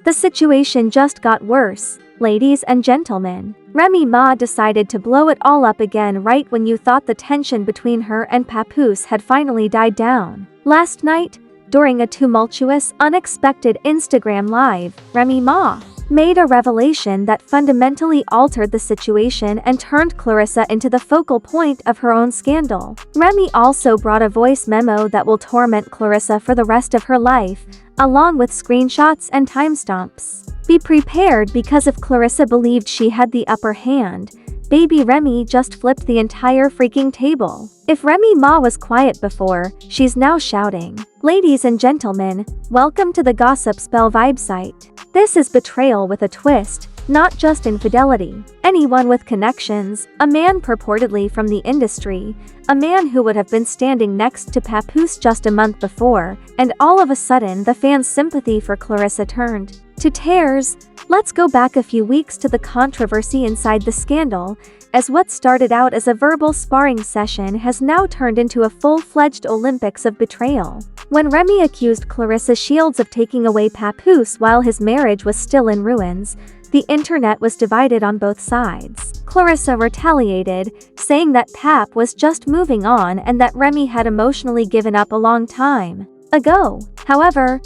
The situation just got worse, ladies and gentlemen. Remy Ma decided to blow it all up again right when you thought the tension between her and Papoose had finally died down. Last night, during a tumultuous, unexpected Instagram Live, Remy Ma made a revelation that fundamentally altered the situation and turned Claressa into the focal point of her own scandal. Remy also brought a voice memo that will torment Claressa for the rest of her life, along with screenshots and timestamps. Be prepared, because if Claressa believed she had the upper hand, baby Remy just flipped the entire freaking table. If Remy Ma was quiet before, she's now shouting. Ladies and gentlemen, welcome to the Gossip Spell Vibe site. This is betrayal with a twist, not just infidelity. Anyone with connections, a man purportedly from the industry, a man who would have been standing next to Papoose just a month before, and all of a sudden the fans' sympathy for Claressa turned to tears. Let's go back a few weeks to the controversy inside the scandal, as what started out as a verbal sparring session has now turned into a full-fledged Olympics of betrayal. When Remy accused Claressa Shields of taking away Papoose while his marriage was still in ruins, the internet was divided on both sides. Claressa retaliated, saying that Pap was just moving on and that Remy had emotionally given up a long time ago. However,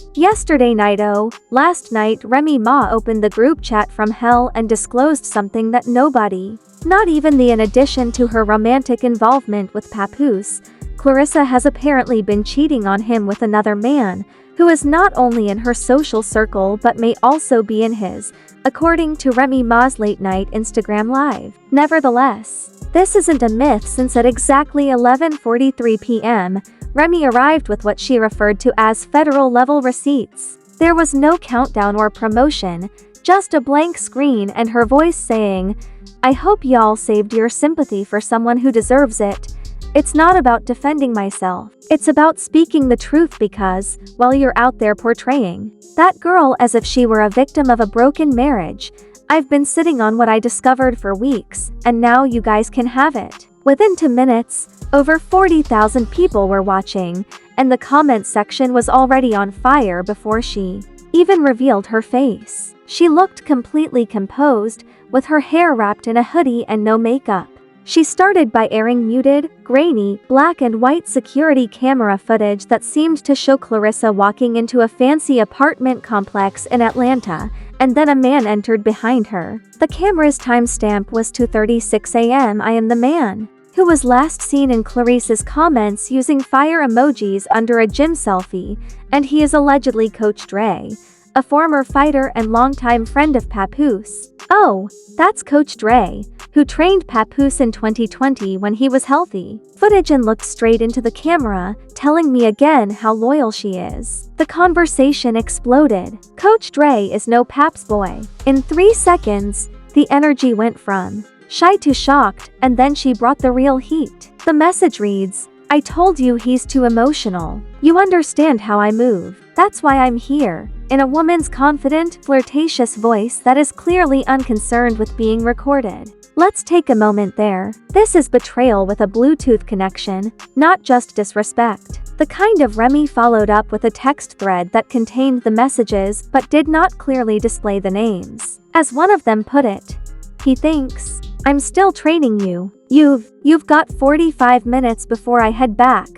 last night Remy Ma opened the group chat from hell and disclosed something that nobody, not even the in addition to her romantic involvement with Papoose, Claressa has apparently been cheating on him with another man, who is not only in her social circle but may also be in his, according to Remy Ma's late-night Instagram Live. Nevertheless, this isn't a myth, since at exactly 11:43 p.m., Remy arrived with what she referred to as federal-level receipts. There was no countdown or promotion, just a blank screen and her voice saying, "I hope y'all saved your sympathy for someone who deserves it. It's not about defending myself. It's about speaking the truth, because, while you're out there portraying that girl as if she were a victim of a broken marriage, I've been sitting on what I discovered for weeks, and now you guys can have it." Within 2 minutes, over 40,000 people were watching, and the comment section was already on fire before she even revealed her face. She looked completely composed, with her hair wrapped in a hoodie and no makeup. She started by airing muted, grainy, black and white security camera footage that seemed to show Claressa walking into a fancy apartment complex in Atlanta, and then a man entered behind her. The camera's timestamp was 2:36 a.m. I am the man who was last seen in Clarissa's comments using fire emojis under a gym selfie, and he is allegedly Coach Dre, a former fighter and longtime friend of Papoose. Oh, that's Coach Dre, who trained Papoose in 2020 when he was healthy. Footage and looked straight into the camera, telling me again how loyal she is. The conversation exploded. Coach Dre is no Pap's boy. In 3 seconds, the energy went from shy to shocked, and then she brought the real heat. The message reads, "I told you he's too emotional. You understand how I move. That's why I'm here," in a woman's confident, flirtatious voice that is clearly unconcerned with being recorded. Let's take a moment there. This is betrayal with a Bluetooth connection, not just disrespect. The kind of Remy followed up with a text thread that contained the messages but did not clearly display the names. As one of them put it, "He thinks I'm still training you. You've got 45 minutes before I head back."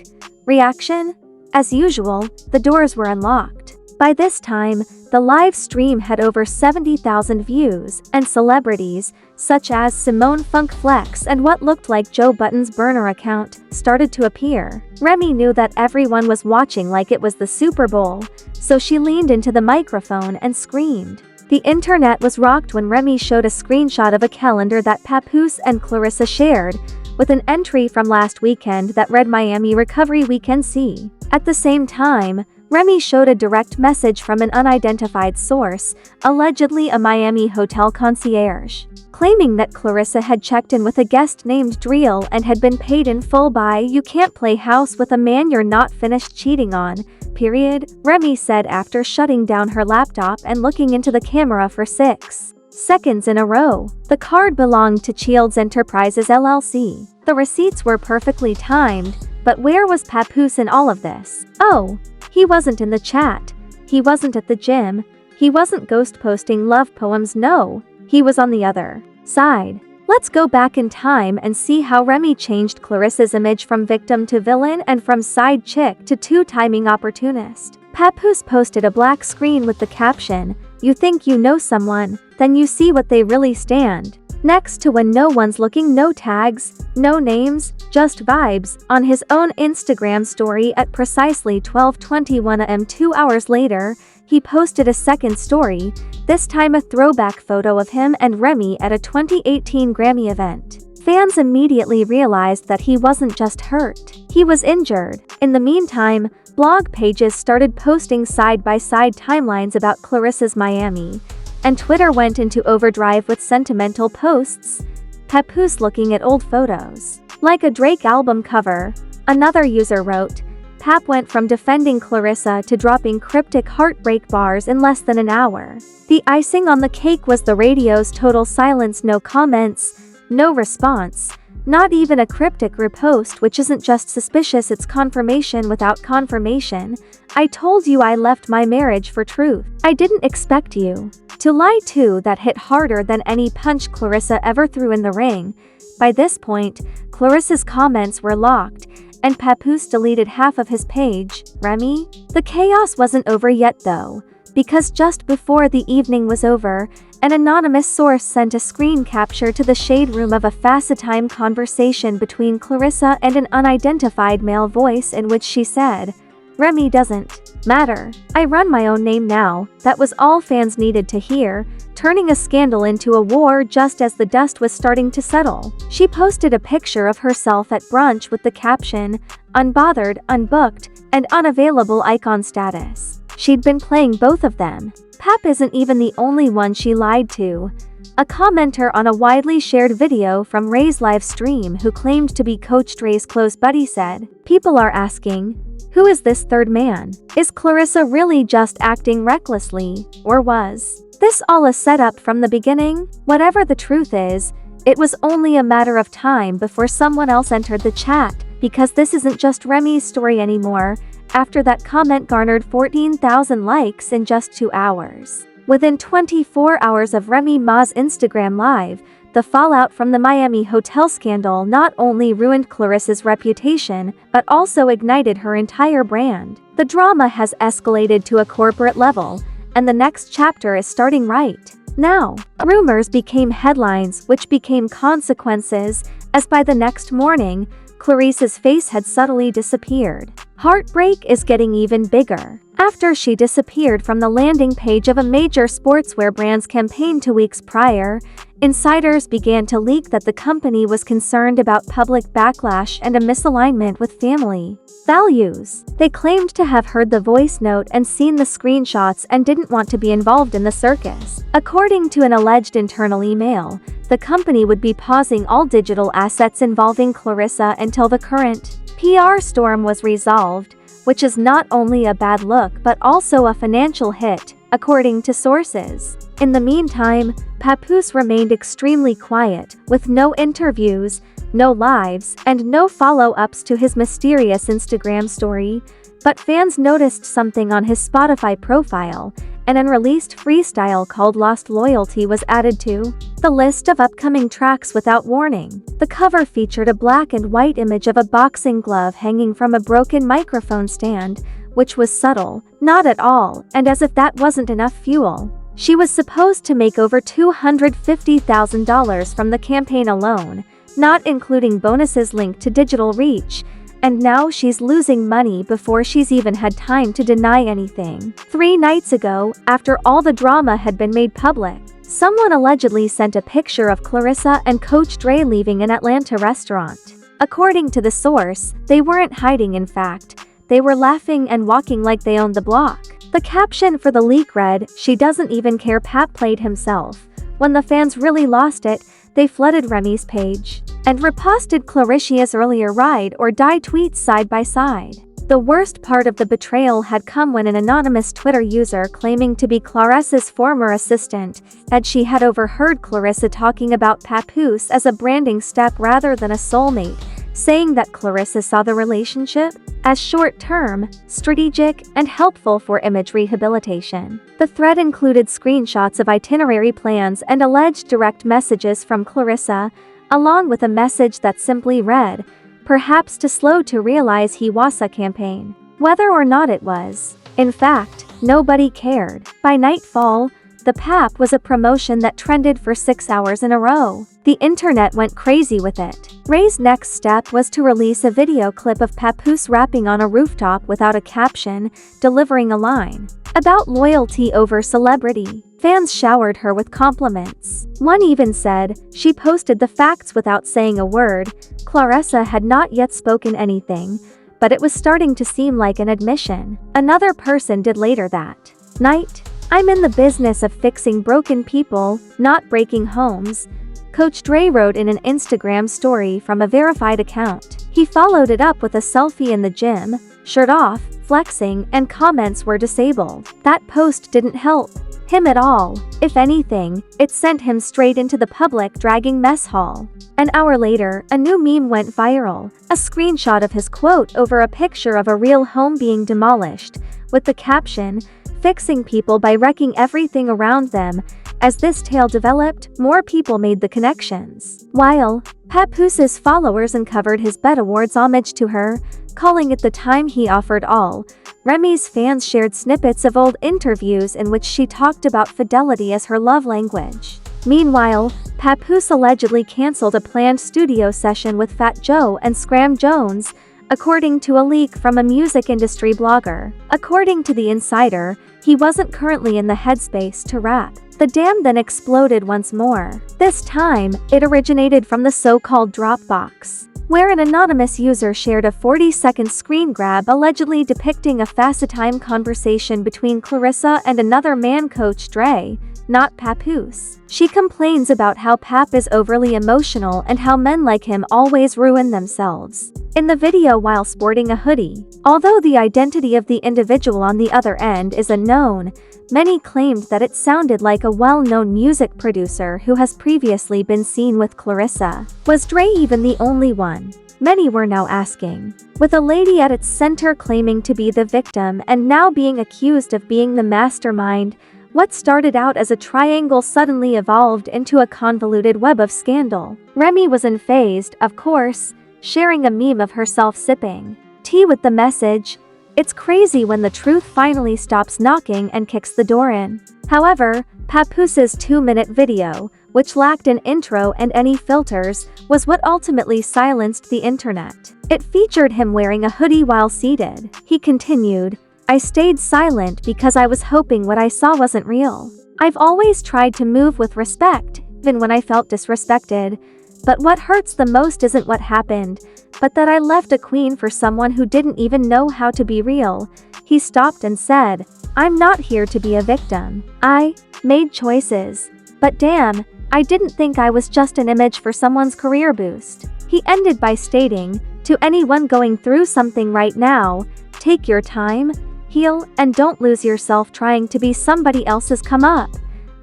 Reaction? As usual, the doors were unlocked. By this time, the live stream had over 70,000 views, and celebrities, such as Simone Funk Flex and what looked like Joe Budden's burner account, started to appear. Remy knew that everyone was watching like it was the Super Bowl, so she leaned into the microphone and screamed. The internet was rocked when Remy showed a screenshot of a calendar that Papoose and Claressa shared, with an entry from last weekend that read Miami Recovery Weekend C. At the same time, Remy showed a direct message from an unidentified source, allegedly a Miami hotel concierge, claiming that Claressa had checked in with a guest named Driel and had been paid in full by "You can't play house with a man you're not finished cheating on, period," Remy said after shutting down her laptop and looking into the camera for 6 seconds in a row. The card belonged to Shields Enterprises LLC. The receipts were perfectly timed, but where was Papoose in all of this? Oh, he wasn't in the chat. He wasn't at the gym. He wasn't ghost posting love poems, no. He was on the other side. Let's go back in time and see how Remy changed Claressa's image from victim to villain and from side chick to two-timing opportunist. Papoose posted a black screen with the caption, "You think you know someone, then you see what they really stand." Next to "when no one's looking," no tags, no names, just vibes, on his own Instagram story at precisely 12:21 am. 2 hours later, he posted a second story, this time a throwback photo of him and Remy at a 2018 Grammy event. Fans immediately realized that he wasn't just hurt, he was injured. In the meantime, blog pages started posting side-by-side timelines about Claressa's Miami, and Twitter went into overdrive with sentimental posts. Papoose looking at old photos like a Drake album cover. Another user wrote, "Pap went from defending Claressa to dropping cryptic heartbreak bars in less than an hour." The icing on the cake was the radio's total silence, no comments, no response, not even a cryptic repost, which isn't just suspicious, it's confirmation without confirmation. "I told you I left my marriage for truth. I didn't expect you to lie too." That hit harder than any punch Claressa ever threw in the ring. By this point, Claressa's comments were locked, and Papoose deleted half of his page. Remy? The chaos wasn't over yet though, because just before the evening was over, an anonymous source sent a screen capture to the shade room of a FaceTime conversation between Claressa and an unidentified male voice in which she said, "Remy doesn't matter. I run my own name now." That was all fans needed to hear, turning a scandal into a war just as the dust was starting to settle. She posted a picture of herself at brunch with the caption, "Unbothered, unbooked, and unavailable icon status." She'd been playing both of them. Pap isn't even the only one she lied to. A commenter on a widely shared video from Ray's live stream who claimed to be Coach Dre's close buddy said, "People are asking, who is this third man? Is Claressa really just acting recklessly, or was this all a setup from the beginning?" Whatever the truth is, it was only a matter of time before someone else entered the chat, because this isn't just Remy's story anymore. After that comment garnered 14,000 likes in just 2 hours. Within 24 hours of Remy Ma's Instagram Live, the fallout from the Miami hotel scandal not only ruined Claressa's reputation, but also ignited her entire brand. The drama has escalated to a corporate level, and the next chapter is starting right now. Rumors became headlines, which became consequences, as by the next morning, Claressa's face had subtly disappeared. Heartbreak is getting even bigger. After she disappeared from the landing page of a major sportswear brand's campaign 2 weeks prior, insiders began to leak that the company was concerned about public backlash and a misalignment with family values. They claimed to have heard the voice note and seen the screenshots and didn't want to be involved in the circus. According to an alleged internal email, the company would be pausing all digital assets involving Claressa until the current PR storm was resolved, which is not only a bad look but also a financial hit, according to sources. In the meantime, Papoose remained extremely quiet, with no interviews, no lives, and no follow-ups to his mysterious Instagram story, but fans noticed something on his Spotify profile. An unreleased freestyle called Lost Loyalty was added to the list of upcoming tracks without warning. The cover featured a black and white image of a boxing glove hanging from a broken microphone stand, which was subtle, not at all, and as if that wasn't enough fuel. She was supposed to make over $250,000 from the campaign alone, not including bonuses linked to digital reach, and now she's losing money before she's even had time to deny anything. 3 nights ago, after all the drama had been made public, someone allegedly sent a picture of Claressa and Coach Dre leaving an Atlanta restaurant. According to the source, they weren't hiding, in fact, they were laughing and walking like they owned the block. The caption for the leak read, "She doesn't even care Pap played himself." When the fans really lost it, they flooded Remy's page and reposted Claressa's earlier ride or die tweets side by side. The worst part of the betrayal had come when an anonymous Twitter user claiming to be Claressa's former assistant said she had overheard Claressa talking about Papoose as a branding step rather than a soulmate, saying that Claressa saw the relationship as short-term, strategic, and helpful for image rehabilitation. The thread included screenshots of itinerary plans and alleged direct messages from Claressa, along with a message that simply read, "Perhaps too slow to realize he was a campaign." Whether or not it was, in fact, nobody cared. By nightfall, the Pap was a promotion that trended for 6 hours in a row. The internet went crazy with it. Ray's next step was to release a video clip of Papoose rapping on a rooftop without a caption, delivering a line about loyalty over celebrity. Fans showered her with compliments. One even said, "She posted the facts without saying a word." Claressa had not yet spoken anything, but it was starting to seem like an admission. Another person did later that night. "I'm in the business of fixing broken people, not breaking homes," Coach Dre wrote in an Instagram story from a verified account. He followed it up with a selfie in the gym, shirt off, flexing, and comments were disabled. That post didn't help him at all. If anything, it sent him straight into the public dragging mess hall. An hour later, a new meme went viral, a screenshot of his quote over a picture of a real home being demolished, with the caption, "Fixing people by wrecking everything around them." As this tale developed, more people made the connections. While Papoose's followers uncovered his Bet Awards homage to her, calling it the time he offered all, Remy's fans shared snippets of old interviews in which she talked about fidelity as her love language. Meanwhile, Papoose allegedly cancelled a planned studio session with Fat Joe and Scram Jones, according to a leak from a music industry blogger. According to The Insider, he wasn't currently in the headspace to rap. The dam then exploded once more. This time, it originated from the so-called Dropbox, where an anonymous user shared a 40-second screen grab allegedly depicting a FaceTime conversation between Claressa and another man, Coach Dre, not Papoose. She complains about how Pap is overly emotional and how men like him always ruin themselves in the video while sporting a hoodie. Although the identity of the individual on the other end is unknown, many claimed that it sounded like a well-known music producer who has previously been seen with Claressa. Was Dre even the only one? Many were now asking. With a lady at its center claiming to be the victim and now being accused of being the mastermind, what started out as a triangle suddenly evolved into a convoluted web of scandal. Remy was unfazed, of course, sharing a meme of herself sipping tea with the message, "It's crazy when the truth finally stops knocking and kicks the door in." However, Papoose's 2-minute video, which lacked an intro and any filters, was what ultimately silenced the internet. It featured him wearing a hoodie while seated. He continued, "I stayed silent because I was hoping what I saw wasn't real. I've always tried to move with respect, even when I felt disrespected. But what hurts the most isn't what happened, but that I left a queen for someone who didn't even know how to be real." He stopped and said, "I'm not here to be a victim. I made choices. But damn, I didn't think I was just an image for someone's career boost." He ended by stating, "To anyone going through something right now, take your time, heal, and don't lose yourself trying to be somebody else's come up."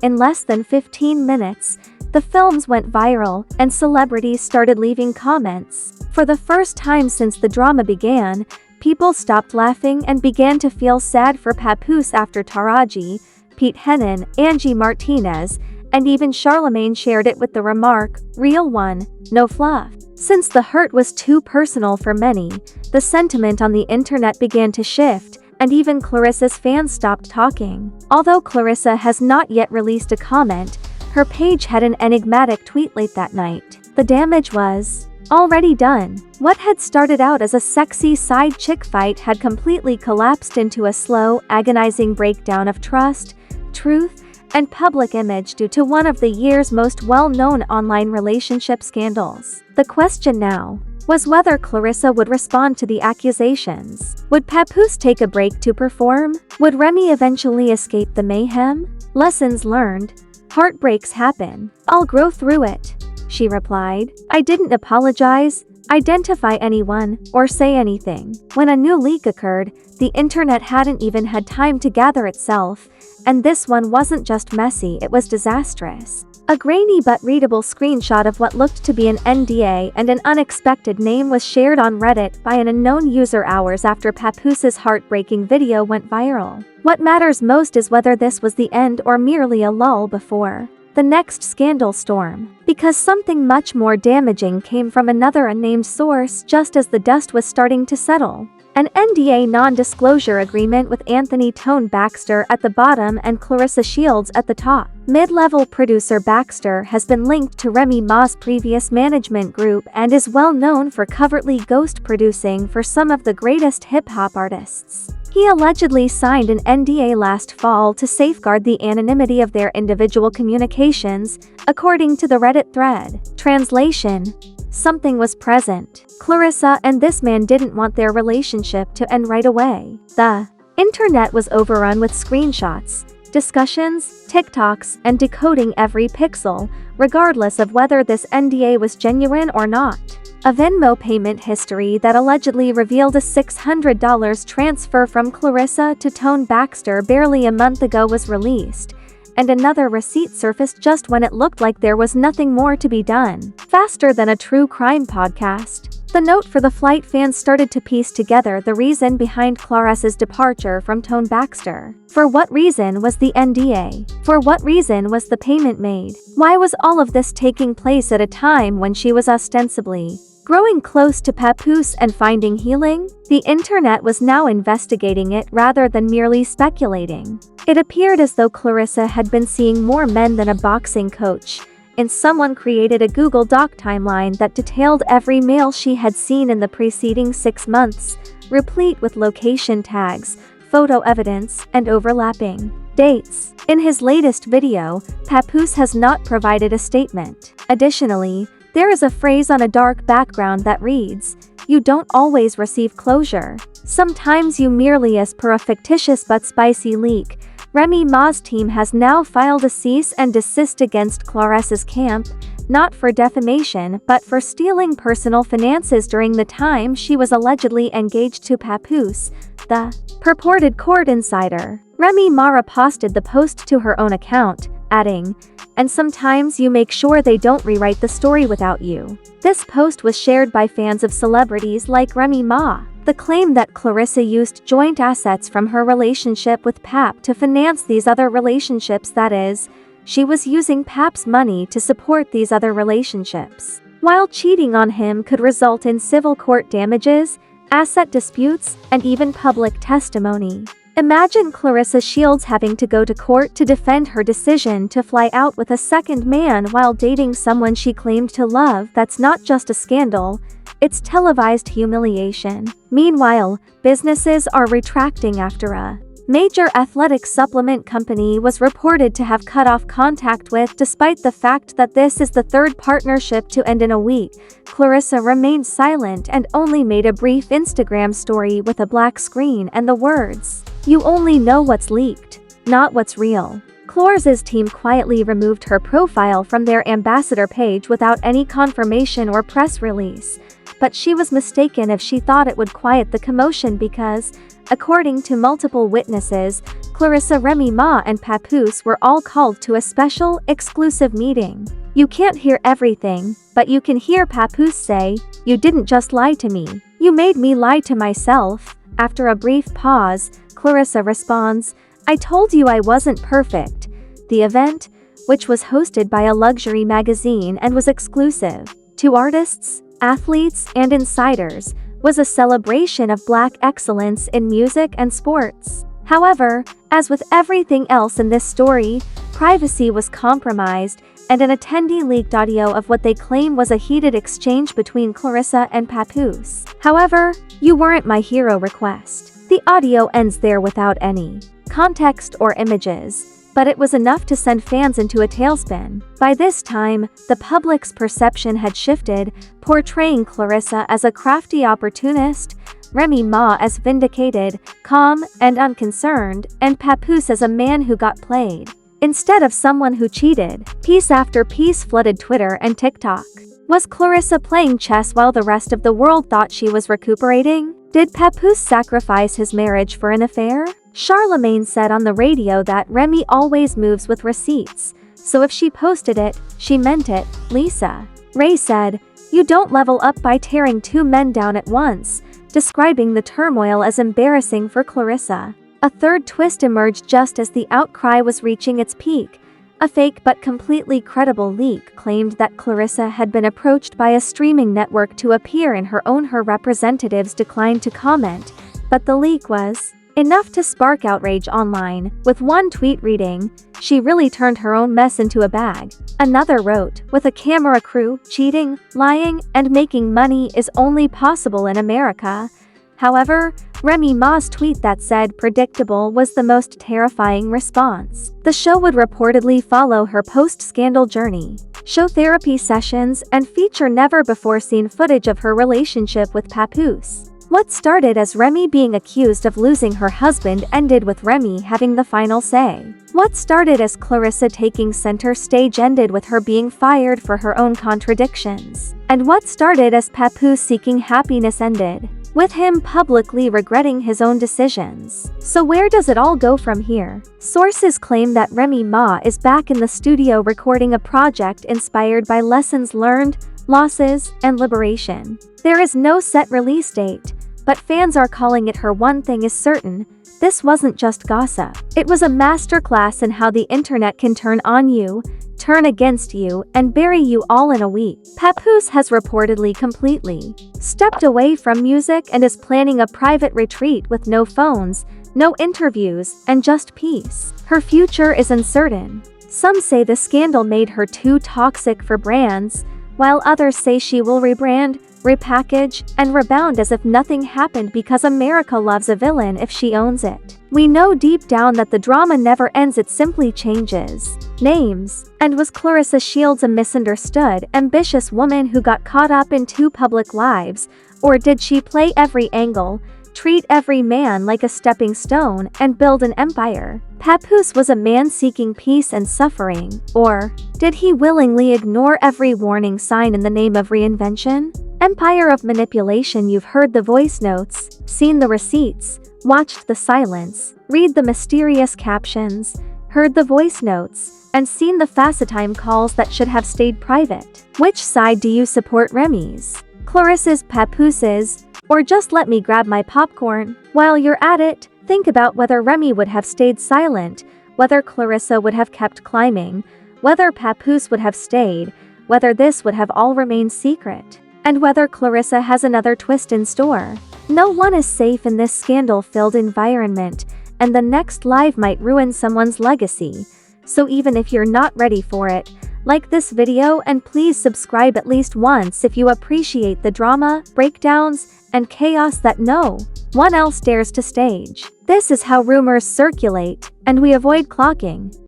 In less than 15 minutes, the films went viral, and celebrities started leaving comments. For the first time since the drama began, people stopped laughing and began to feel sad for Papoose after Taraji, Pete Hennon, Angie Martinez, and even Charlemagne shared it with the remark, "Real one, no fluff." Since the hurt was too personal for many, the sentiment on the internet began to shift, and even Claressa's fans stopped talking. Although Claressa has not yet released a comment, her page had an enigmatic tweet late that night. The damage was already done. What had started out as a sexy side chick fight had completely collapsed into a slow, agonizing breakdown of trust, truth, and public image due to one of the year's most well-known online relationship scandals. The question now was whether Claressa would respond to the accusations. Would Papoose take a break to perform? Would Remy eventually escape the mayhem? Lessons learned. Heartbreaks happen. I'll grow through it, she replied. I didn't apologize, identify anyone, or say anything. When a new leak occurred, the internet hadn't even had time to gather itself, and this one wasn't just messy, it was disastrous. A grainy but readable screenshot of what looked to be an NDA and an unexpected name was shared on Reddit by an unknown user hours after Papoose's heartbreaking video went viral. What matters most is whether this was the end or merely a lull before the next scandal storm, because something much more damaging came from another unnamed source just as the dust was starting to settle. An NDA non-disclosure agreement with Anthony "Tone" Baxter at the bottom and Claressa Shields at the top. Mid-level producer Baxter has been linked to Remy Ma's previous management group and is well known for covertly ghost producing for some of the greatest hip-hop artists. He allegedly signed an NDA last fall to safeguard the anonymity of their individual communications, according to the Reddit thread. Translation: something was present. Claressa and this man didn't want their relationship to end right away. The internet was overrun with screenshots, discussions, TikToks, and decoding every pixel, regardless of whether this NDA was genuine or not. A Venmo payment history that allegedly revealed a $600 transfer from Claressa to Tone Baxter barely a month ago was released, and another receipt surfaced just when it looked like there was nothing more to be done. Faster than a true crime podcast. The note for the flight fans started to piece together the reason behind Claressa's departure from Tone Baxter. For what reason was the NDA? For what reason was the payment made? Why was all of this taking place at a time when she was ostensibly growing close to Papoose and finding healing? The internet was now investigating it rather than merely speculating. It appeared as though Claressa had been seeing more men than a boxing coach, and someone created a Google Doc timeline that detailed every male she had seen in the preceding 6 months, replete with location tags, photo evidence, and overlapping dates. In his latest video, Papoose has not provided a statement. Additionally, there is a phrase on a dark background that reads, "You don't always receive closure. Sometimes you merely." As per a fictitious but spicy leak, Remy Ma's team has now filed a cease and desist against Claressa's camp, not for defamation but for stealing personal finances during the time she was allegedly engaged to Papoose, the purported court insider. Remy Ma reposted the post to her own account, adding, "And sometimes you make sure they don't rewrite the story without you." This post was shared by fans of celebrities like Remy Ma. The claim that Claressa used joint assets from her relationship with Pap to finance these other relationships, that is, she was using Pap's money to support these other relationships, while cheating on him, could result in civil court damages, asset disputes, and even public testimony. Imagine Claressa Shields having to go to court to defend her decision to fly out with a second man while dating someone she claimed to love. That's not just a scandal, it's televised humiliation. Meanwhile, businesses are retracting after a major athletic supplement company was reported to have cut off contact with. Despite the fact that this is the third partnership to end in a week, Claressa remained silent and only made a brief Instagram story with a black screen and the words, "You only know what's leaked, not what's real." Claressa's team quietly removed her profile from their ambassador page without any confirmation or press release, but she was mistaken if she thought it would quiet the commotion because, according to multiple witnesses, Claressa, Remy Ma, and Papoose were all called to a special, exclusive meeting. You can't hear everything, but you can hear Papoose say, "You didn't just lie to me, you made me lie to myself." After a brief pause, Claressa responds, "I told you I wasn't perfect." The event, which was hosted by a luxury magazine and was exclusive to artists, athletes, and insiders, was a celebration of Black excellence in music and sports. However, as with everything else in this story, privacy was compromised, and an attendee leaked audio of what they claim was a heated exchange between Claressa and Papoose. However, "You weren't my hero" request. The audio ends there without any context or images, but it was enough to send fans into a tailspin. By this time, the public's perception had shifted, portraying Claressa as a crafty opportunist, Remy Ma as vindicated, calm, and unconcerned, and Papoose as a man who got played, instead of someone who cheated. Piece after piece flooded Twitter and TikTok. Was Claressa playing chess while the rest of the world thought she was recuperating? Did Papoose sacrifice his marriage for an affair? Charlemagne said on the radio that Remy always moves with receipts, so if she posted it, she meant it. Lisa Ray said, "You don't level up by tearing two men down at once," describing the turmoil as embarrassing for Claressa. A third twist emerged just as the outcry was reaching its peak. A fake but completely credible leak claimed that Claressa had been approached by a streaming network to appear in her own. Her representatives declined to comment, but the leak was enough to spark outrage online, with one tweet reading, "She really turned her own mess into a bag." Another wrote, "With a camera crew, cheating, lying, and making money is only possible in America." However, Remy Ma's tweet that said "predictable" was the most terrifying response. The show would reportedly follow her post-scandal journey, show therapy sessions, and feature never-before-seen footage of her relationship with Papoose. What started as Remy being accused of losing her husband ended with Remy having the final say. What started as Claressa taking center stage ended with her being fired for her own contradictions. And what started as Papoose seeking happiness ended with him publicly regretting his own decisions. So where does it all go from here? Sources claim that Remy Ma is back in the studio recording a project inspired by lessons learned, losses, and liberation. There is no set release date, but fans are calling it her. One thing is certain, this wasn't just gossip. It was a masterclass in how the internet can turn on you, turn against you, and bury you all in a week. Papoose has reportedly completely stepped away from music and is planning a private retreat with no phones, no interviews, and just peace. Her future is uncertain. Some say the scandal made her too toxic for brands, while others say she will rebrand, repackage, and rebound as if nothing happened because America loves a villain if she owns it. We know deep down that the drama never ends, it simply changes names. And was Claressa Shields a misunderstood, ambitious woman who got caught up in two public lives, or did she play every angle, treat every man like a stepping stone, and build an empire? Papoose was a man seeking peace and suffering, or did he willingly ignore every warning sign in the name of reinvention? Empire of manipulation. You've heard the voice notes, seen the receipts, watched the silence, read the mysterious captions, heard the voice notes, and seen the FaceTime calls that should have stayed private. Which side do you support? Remy's, Claressa's, Papoose's, or just let me grab my popcorn? While you're at it, think about whether Remy would have stayed silent, whether Claressa would have kept climbing, whether Papoose would have stayed, whether this would have all remained secret, and whether Claressa has another twist in store. No one is safe in this scandal-filled environment, and the next live might ruin someone's legacy. So even if you're not ready for it, like this video and please subscribe at least once if you appreciate the drama, breakdowns, and chaos that no one else dares to stage. This is how rumors circulate, and we avoid clocking.